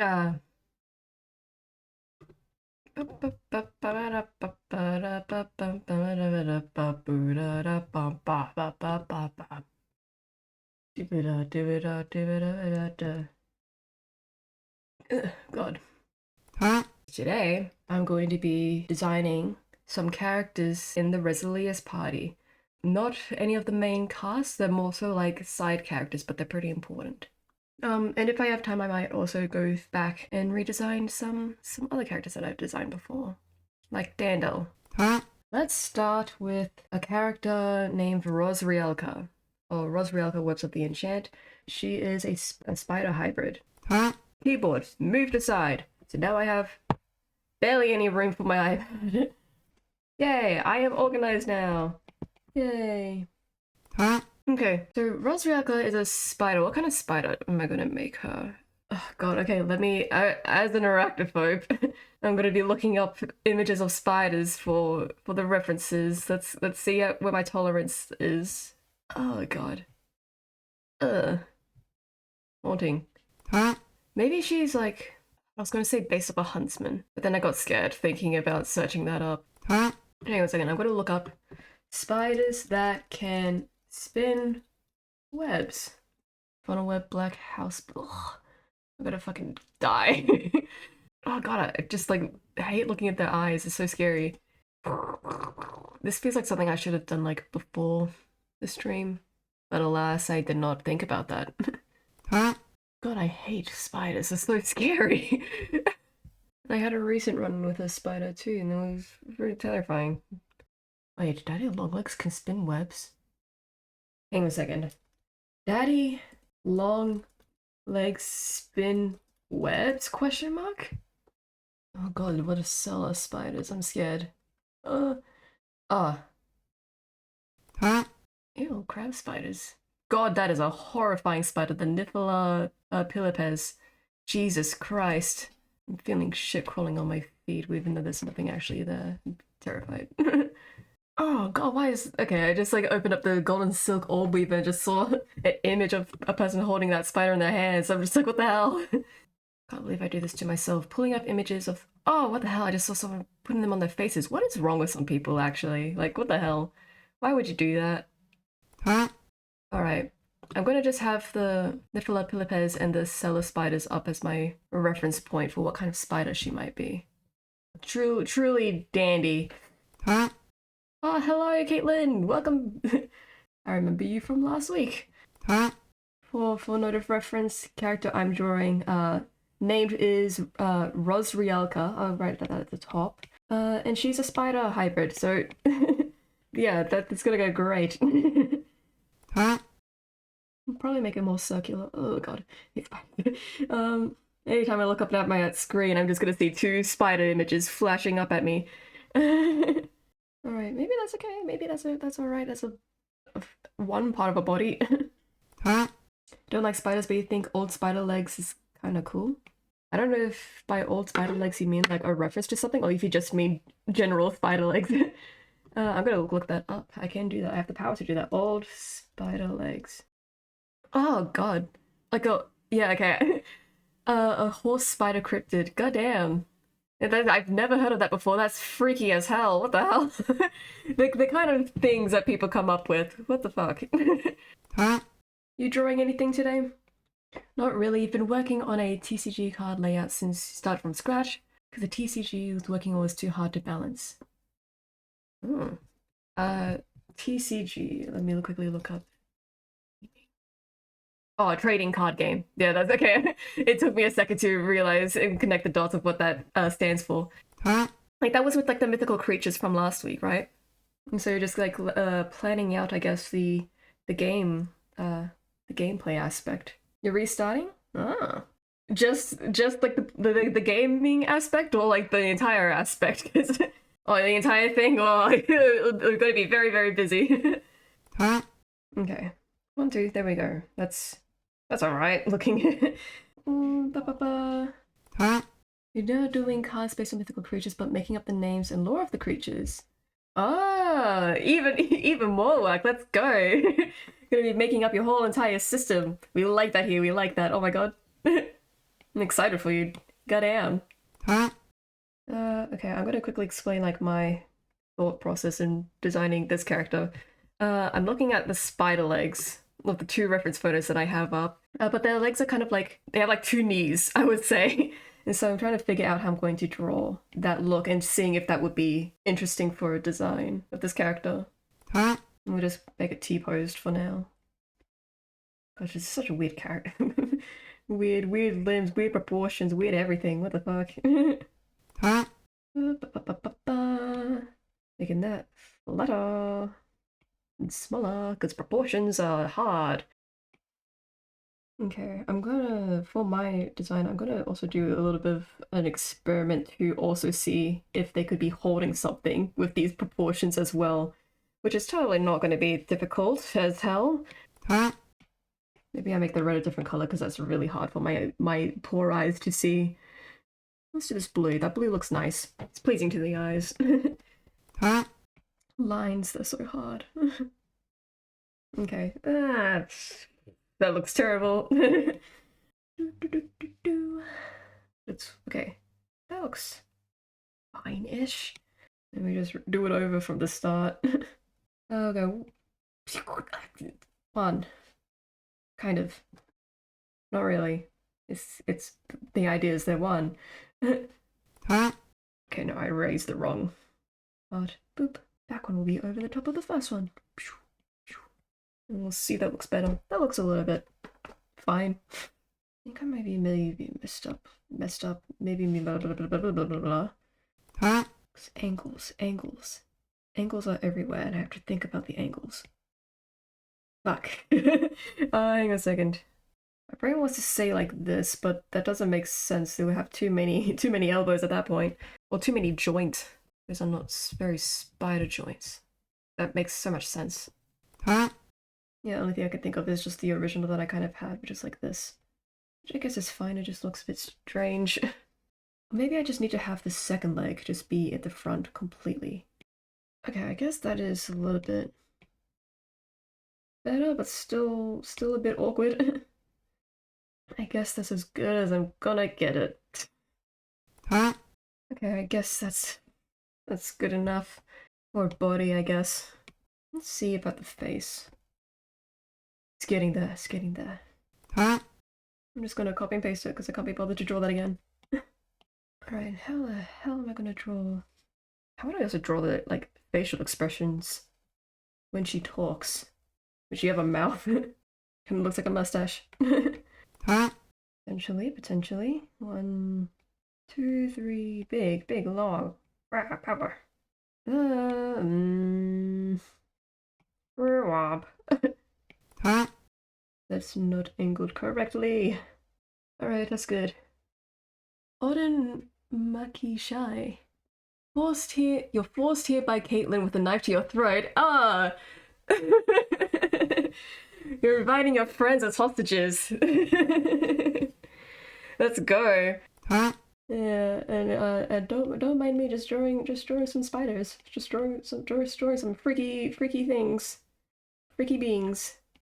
Uh, God. Today, I'm going to be designing some characters in the Resilius party. Not any of the main cast, they're more so like side characters, but they're pretty important. And if I have time, I might also go back and redesign some other characters that I've designed before, like Dandel. Let's start with a character named Rosrielka, or Rosrielka Webs of the Enchant. She is a spider hybrid. Keyboard moved aside, so now I have barely any room for my iPad. Yay! I am organized now. Yay! Okay, so Rosriaka is a spider. What kind of spider am I gonna make her? Oh god, okay, let me, as an arachnophobe, I'm gonna be looking up images of spiders for the references. Let's see where my tolerance is. Oh god. Haunting. Maybe she's like, I was gonna say based off a huntsman, but then I got scared thinking about searching that up. Hang on a second, I'm gonna look up spiders that can spin webs. Funnel web, black house. Ugh, I'm gonna fucking die. Oh god, I just like hate looking at their eyes. It's so scary. This feels like something I should have done like before the stream, but alas, I did not think about that. God, I hate spiders. They're so scary. I had a recent run with a spider too, and it was very terrifying. Wait, Daddy Longlegs can spin webs? Hang on a second. Daddy Long Legs spin webs? Question mark? Oh god, what a cell of spiders. I'm scared. Ah. Ew, crab spiders. God, that is a horrifying spider. The Nifla pilipes. Jesus Christ. I'm feeling shit crawling on my feet, even though there's nothing actually there. I'm terrified. Oh god, why is okay? I just like opened up the Golden Silk Orb Weaver and just saw an image of a person holding that spider in their hands. I'm just like, what the hell? Can't believe I do this to myself. Pulling up images of oh, what the hell? I just saw someone putting them on their faces. What is wrong with some people actually? Like, what the hell? Why would you do that? Alright. I'm gonna just have the Nifla pilipes and the Cellar spiders up as my reference point for what kind of spider she might be. Truly dandy. Oh, hello, Caitlin. Welcome. I remember you from last week. For note of reference, character I'm drawing, named is Rosrielka. I'll write that at the top. And she's a spider hybrid, so yeah, that's gonna go great. I'll probably make it more circular. Oh god, it's fine. Anytime I look up at my screen, I'm just gonna see two spider images flashing up at me. All right, maybe that's okay. Maybe that's all right. That's a one part of a body. Don't like spiders, but you think old spider legs is kind of cool. I don't know if by old spider legs you mean like a reference to something, or if you just mean general spider legs. I'm gonna look that up. I can do that. I have the power to do that. Old spider legs. Oh god, like a yeah okay. A horse spider cryptid. Goddamn. I've never heard of that before. That's freaky as hell. What the hell? The kind of things that people come up with. What the fuck? You drawing anything today? Not really. You've been working on a TCG card layout since you started from scratch, because the TCG was working on was too hard to balance. Hmm. TCG. Let me quickly look up. Oh, a trading card game. Yeah, that's okay. It took me a second to realize and connect the dots of what that stands for. Like that was with like the mythical creatures from last week, right? And so you're just like planning out, I guess, the game, the gameplay aspect. You're restarting? Ah. Just like the gaming aspect or like the entire aspect? Oh, the entire thing? Oh, we're going to be very, very busy. Okay. One, two, there we go. That's all right. Looking. You're now doing cards based on mythical creatures, but making up the names and lore of the creatures. Ah, even more work. Let's go. Gonna be making up your whole entire system. We like that here. We like that. Oh my god. I'm excited for you. Goddamn. Okay, I'm gonna quickly explain like my thought process in designing this character. I'm looking at the spider legs of the two reference photos that I have up, but their legs are kind of like, they have like two knees, I would say. And so I'm trying to figure out how I'm going to draw that look and seeing if that would be interesting for a design of this character. We'll just make it T-posed for now. Gosh, it's such a weird character. Weird limbs, weird proportions, weird everything. What the fuck? Making that flatter and smaller because proportions are hard. Okay, for my design, I'm gonna also do a little bit of an experiment to also see if they could be holding something with these proportions as well, which is totally not going to be difficult as hell. Maybe I make the red a different color because that's really hard for my poor eyes to see. Let's do this blue. That blue looks nice. It's pleasing to the eyes. Lines, they're so hard. Okay. That looks terrible. It's okay. That looks fine-ish. Let me just do it over from the start. Okay. Fun. Kind of. Not really. It's the idea is they're one. Okay, no, I raised the wrong part. Boop. Back one will be over the top of the first one. And we'll see if that looks better. That looks a little bit fine. I think I maybe messed up. Maybe blah blah blah blah blah blah blah blah. Angles. Angles are everywhere, and I have to think about the angles. Fuck. Hang on a second. My brain wants to say like this, but that doesn't make sense. They would have too many elbows at that point, or too many joints. Those are not very spider joints. That makes so much sense. Yeah, the only thing I can think of is just the original that I kind of had, which is like this. Which I guess is fine, it just looks a bit strange. Maybe I just need to have the second leg just be at the front completely. Okay, I guess that is a little bit better, but still a bit awkward. I guess that's as good as I'm gonna get it. Okay, I guess that's good enough. Or body, I guess. Let's see about the face. It's getting there, it's getting there. I'm just gonna copy and paste it because I can't be bothered to draw that again. Alright, how the hell am I gonna draw? How would I also draw the like facial expressions when she talks? Does she have a mouth? Kind of looks like a mustache. Potentially. 1, 2, 3, big, long. Power. Womp. That's not angled correctly. Alright, that's good. Odin Makishai. You're forced here by Caitlin with a knife to your throat. Ah! You're inviting your friends as hostages. Let's go. Yeah, and don't mind me just drawing some spiders. Just drawing some freaky things. Freaky beings.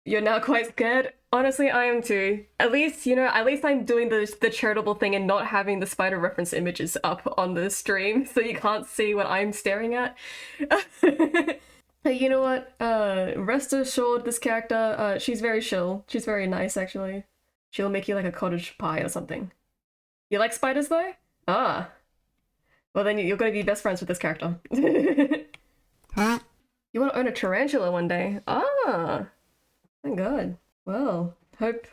You're now quite scared? Honestly, I am too. At least I'm doing the charitable thing and not having the spider reference images up on the stream, so you can't see what I'm staring at. Hey, you know what? Rest assured, this character, she's very chill. She's very nice, actually. She'll make you like a cottage pie or something. You like spiders, though? Ah. Well, then you're gonna be best friends with this character. You want to own a tarantula one day? Ah. Thank God. Well, hope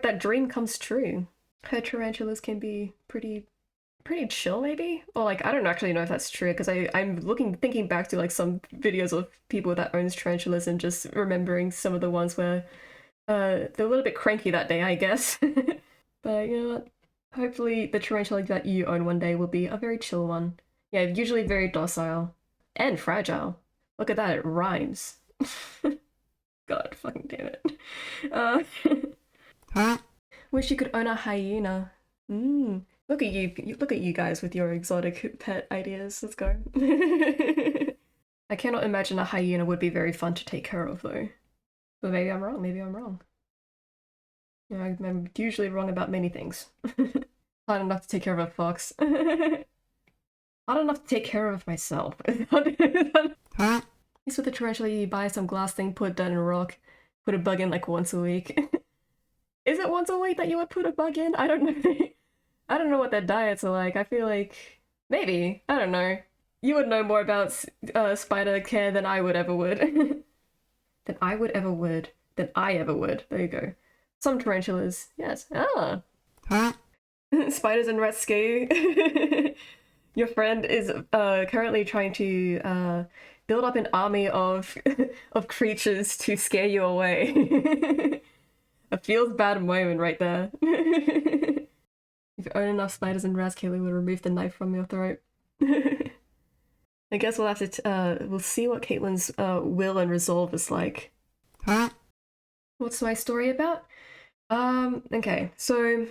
that dream comes true. Her tarantulas can be pretty chill, maybe? Or like, I don't actually know if that's true, because I'm thinking back to like some videos of people that owns tarantulas and just remembering some of the ones where they're a little bit cranky that day, I guess. But you know what? Hopefully the tarantula that you own one day will be a very chill one. Yeah, usually very docile. And fragile. Look at that, it rhymes. God fucking damn it. Wish you could own a hyena. Look at you guys with your exotic pet ideas. Let's go. I cannot imagine a hyena would be very fun to take care of though. But maybe I'm wrong. You know, I'm usually wrong about many things. Hard enough to take care of a fox. Hard enough to take care of myself. At least with the tarantula, you buy some glass thing, put that in a rock, put a bug in like once a week. Is it once a week that you would put a bug in? I don't know. I don't know what their diets are like. I feel like maybe. I don't know. You would know more about spider care than I would ever would. Than I would ever would. Than I ever would. There you go. Some tarantulas. Yes. Ah. Spiders and rats scare you. Your friend is currently trying to build up an army of of creatures to scare you away. A feels bad moment right there. If you own enough spiders and rats, Kaylee will remove the knife from your throat. I guess we'll have to we'll see what Caitlin's will and resolve is like. What's my story about? Okay, so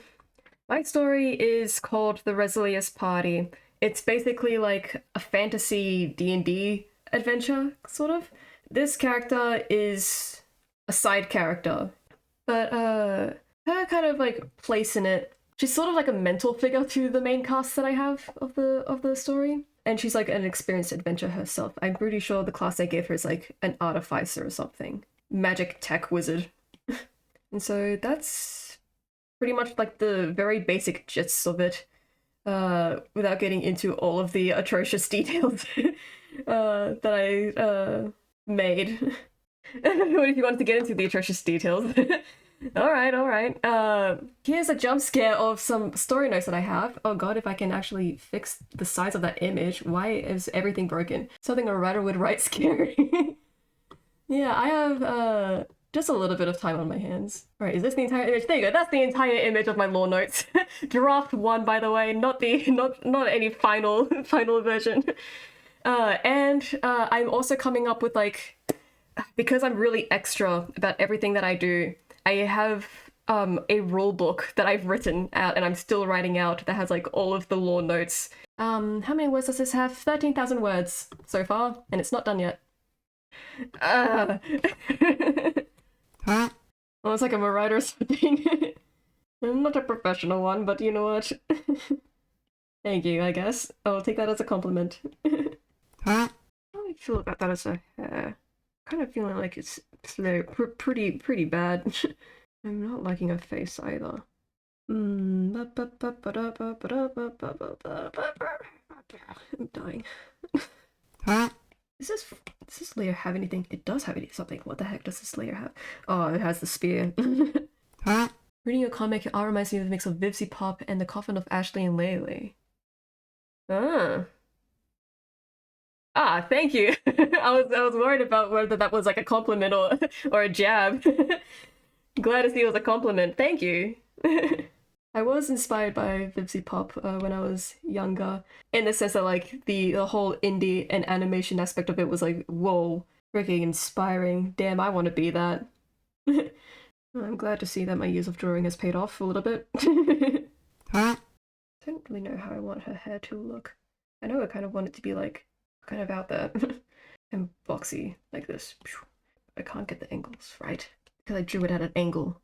my story is called The Resilius Party. It's basically like a fantasy D&D adventure, sort of. This character is a side character, but her kind of like place in it, she's sort of like a mental figure to the main cast that I have of the story. And she's like an experienced adventurer herself. I'm pretty sure the class I gave her is like an artificer or something. Magic tech wizard. And so that's pretty much like the very basic gist of it. Without getting into all of the atrocious details that I made. What if you wanted to get into the atrocious details? Alright. Here's a jump scare of some story notes that I have. Oh god, if I can actually fix the size of that image. Why is everything broken? Something a writer would write scary. Yeah, I have just a little bit of time on my hands. Alright, is this the entire image? There you go, that's the entire image of my lore notes. Draft 1, by the way, not any final version. And I'm also coming up with like, because I'm really extra about everything that I do, I have a rule book that I've written out and I'm still writing out that has like all of the lore notes. How many words does this have? 13,000 words so far, and it's not done yet. Almost like I'm a writer or something. I'm not a professional one, but you know what? Thank you, I guess. I'll take that as a compliment. How do I feel about that as a hair? Kind of feeling like it's slow, pretty bad. I'm not liking her face either. I'm dying. Does this layer have anything? It does have something. What the heck does this layer have? Oh, it has the spear. Reading a comic, it all reminds me of the mix of Vivsy Pop and the coffin of Ashley and Laylee. Thank you. I was worried about whether that was like a compliment or a jab. Glad to see it was a compliment. Thank you. I was inspired by Vivsy Pop when I was younger, in the sense that like the whole indie and animation aspect of it was like, whoa, freaking inspiring. Damn, I want to be that. I'm glad to see that my years of drawing has paid off a little bit. I don't really know how I want her hair to look. I know I kind of want it to be like kind of out there and boxy like this. I can't get the angles right because I drew it at an angle.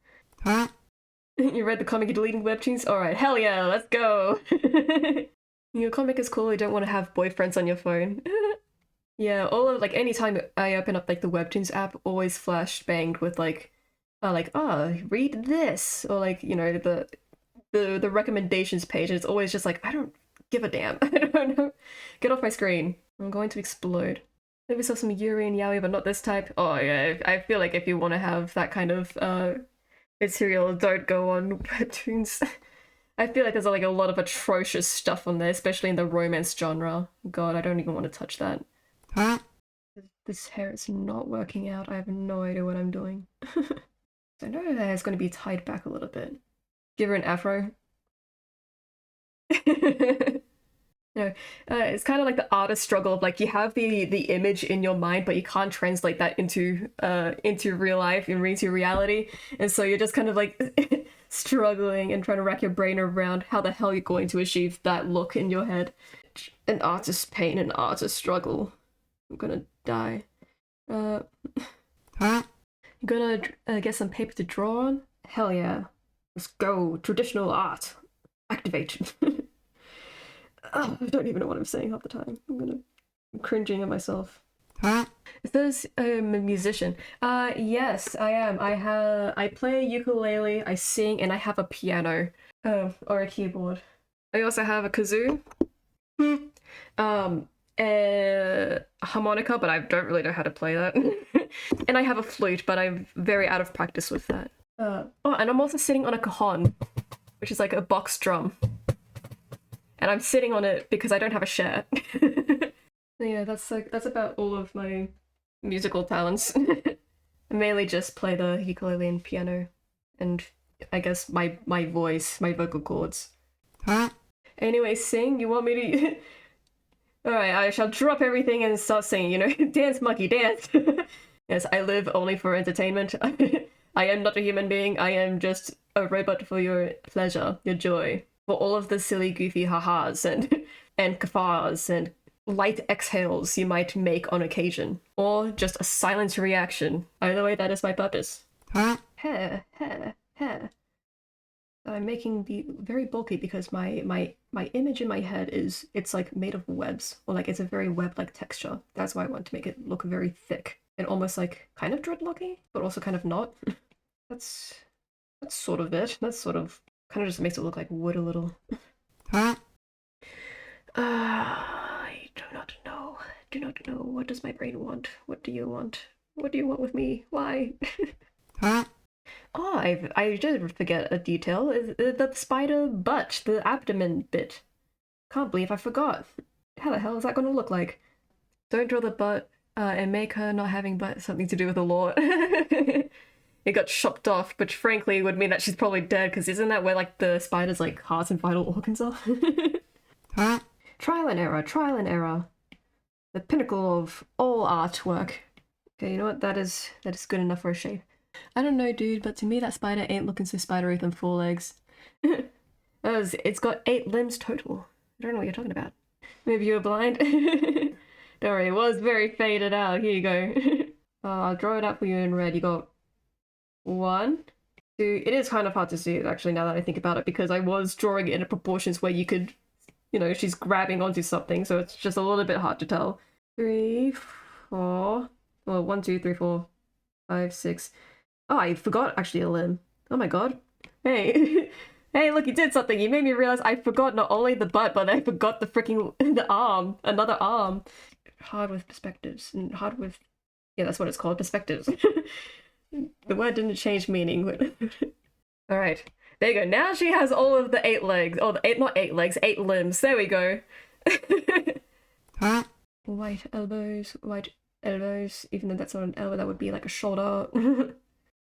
You read the comic, you're deleting webtoons? Alright, hell yeah, let's go! Your comic is cool, you don't want to have boyfriends on your phone. Yeah, all of, like, anytime I open up, like, the webtoons app, always flashbanged with, like, read this! Or, like, you know, the recommendations page, and it's always just like, I don't give a damn. I don't know. Get off my screen. I'm going to explode. Maybe saw some Yuri and Yaoi, but not this type. Oh, yeah, I feel like if you want to have that kind of, material, don't go on webtoons. I feel like there's like a lot of atrocious stuff on there, especially in the romance genre. God, I don't even want to touch that. This hair is not working out. I have no idea what I'm doing. I know her hair's going to be tied back a little bit. Give her an afro. No, it's kind of like the artist struggle of like you have the image in your mind, but you can't translate that into real life and into reality, and so you're just kind of like struggling and trying to rack your brain around how the hell you're going to achieve that look in your head. An artist's pain, an artist's struggle. I'm gonna die. You're gonna get some paper to draw on? Hell yeah. Let's go. Traditional art. Activate. Oh, I don't even know what I'm saying half the time. I'm cringing at myself. It says I'm a musician. Yes, I am. I play ukulele, I sing, and I have a piano. Or a keyboard. I also have a kazoo. A harmonica, but I don't really know how to play that. And I have a flute, but I'm very out of practice with that. Oh, and I'm also sitting on a cajon, which is like a box drum. And I'm sitting on it because I don't have a shirt. Yeah, that's about all of my musical talents. I mainly just play the ukulele and piano, and I guess my voice, my vocal cords. Anyway, sing. You want me to? All right, I shall drop everything and start singing. You know, dance, monkey, dance. Yes, I live only for entertainment. I am not a human being. I am just a robot for your pleasure, your joy, for all of the silly, goofy ha-has and guffaws and light exhales you might make on occasion, or just a silent reaction. Either way, that is my purpose. Hair. I'm making the very bulky because my image in my head it's like made of webs, or like it's a very web-like texture. That's why I want to make it look very thick and almost like kind of dreadlocky, but also kind of not. That's sort of it. That's sort of kind of just makes it look like wood a little. I do not know. Do not know. What does my brain want? What do you want? What do you want with me? Why? Oh, I did forget a detail. The spider butt, the abdomen bit. Can't believe I forgot. How the hell is that going to look like? Don't draw the butt and make her not having butt something to do with the law. It got chopped off, which frankly would mean that she's probably dead, because isn't that where like the spider's like heart and vital organs are? Trial and error. The pinnacle of all artwork. Okay, you know what? That is good enough for a shape. I don't know, dude, but to me that spider ain't looking so spidery than 4 legs. It's got 8 limbs total. I don't know what you're talking about. Maybe you were blind? Don't worry, it was very faded out. Here you go. I'll draw it out for you in red. You got 1, 2. It is kind of hard to see it, actually, now that I think about it, because I was drawing it in proportions where you could, you know, she's grabbing onto something, so it's just a little bit hard to tell. 3, 4. Well, 1, 2, 3, 4, 5, 6. Oh, I forgot actually a limb. Oh my god. Hey. Hey, look, you did something. You made me realize I forgot not only the butt, but I forgot the freaking the arm. Another arm. Hard with perspectives. And hard with... Yeah, that's what it's called. Perspectives. The word didn't change meaning. Alright. There you go. Now she has all of the 8 legs. Oh, not 8 legs, 8 limbs. There we go. White elbows. Even though that's not an elbow, that would be like a shoulder.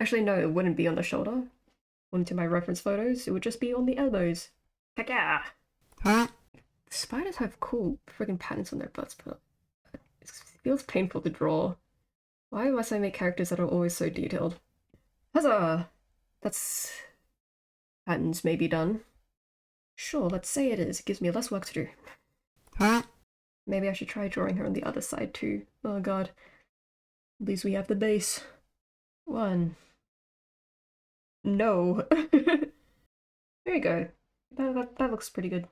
Actually, no, it wouldn't be on the shoulder. According to my reference photos, it would just be on the elbows. Heck yeah! Spiders have cool freaking patterns on their butts, but it feels painful to draw. Why must I make characters that are always so detailed? Huzzah! That's... patterns may be done. Sure, let's say it is. It gives me less work to do. Maybe I should try drawing her on the other side too. Oh god. At least we have the base. 1. No. There you go. That looks pretty good.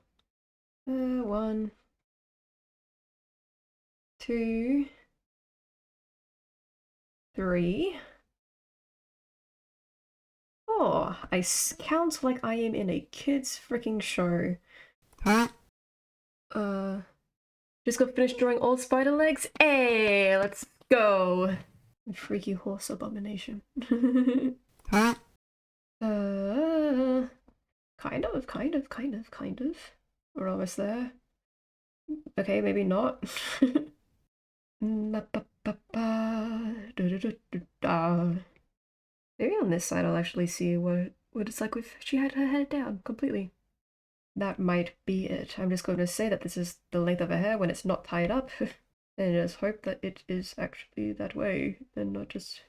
1, 2, 3. Oh, I count like I am in a kids freaking show. Just got finished drawing all spider legs. Hey, let's go. Freaky horse abomination. Kind of. We're almost there. Okay, maybe not. Maybe on this side I'll actually see what it's like if she had her head down completely. That might be it. I'm just going to say that this is the length of her hair when it's not tied up. And just hope that it is actually that way, and not just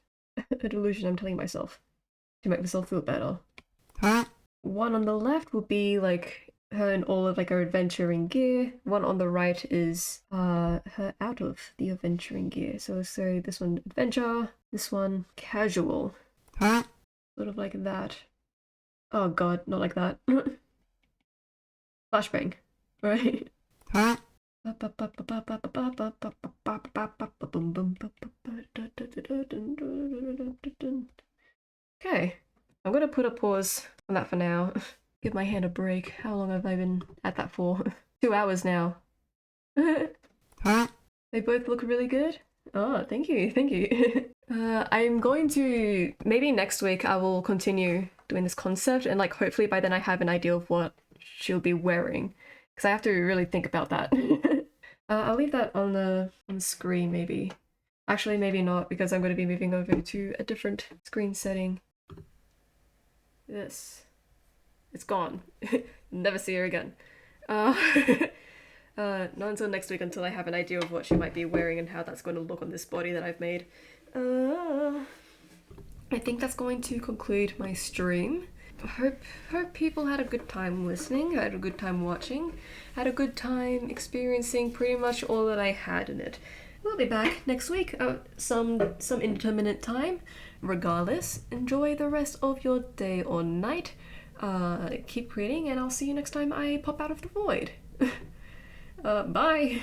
a delusion I'm telling myself to make myself feel better. 1 on the left would be like her in all of like her adventuring gear. 1 on the right is her out of the adventuring gear. So this one adventure, this one casual. Sort of like that. Oh god, not like that. Flashbang. Right. Okay, I'm gonna put a pause on that for now. Give my hand a break. How long have I been at that for? 2 hours now. They both look really good. Oh, thank you, thank you. I'm going to maybe next week I will continue doing this concept and like hopefully by then I have an idea of what she'll be wearing because I have to really think about that. I'll leave that on the screen maybe. Actually, maybe not because I'm going to be moving over to a different screen setting. This. It's gone. Never see her again. Not until next week until I have an idea of what she might be wearing and how that's going to look on this body that I've made. I think that's going to conclude my stream. Hope people had a good time listening, had a good time watching, had a good time experiencing pretty much all that I had in it. We'll be back next week at some indeterminate time. Regardless, enjoy the rest of your day or night. Keep creating, and I'll see you next time I pop out of the void. Bye!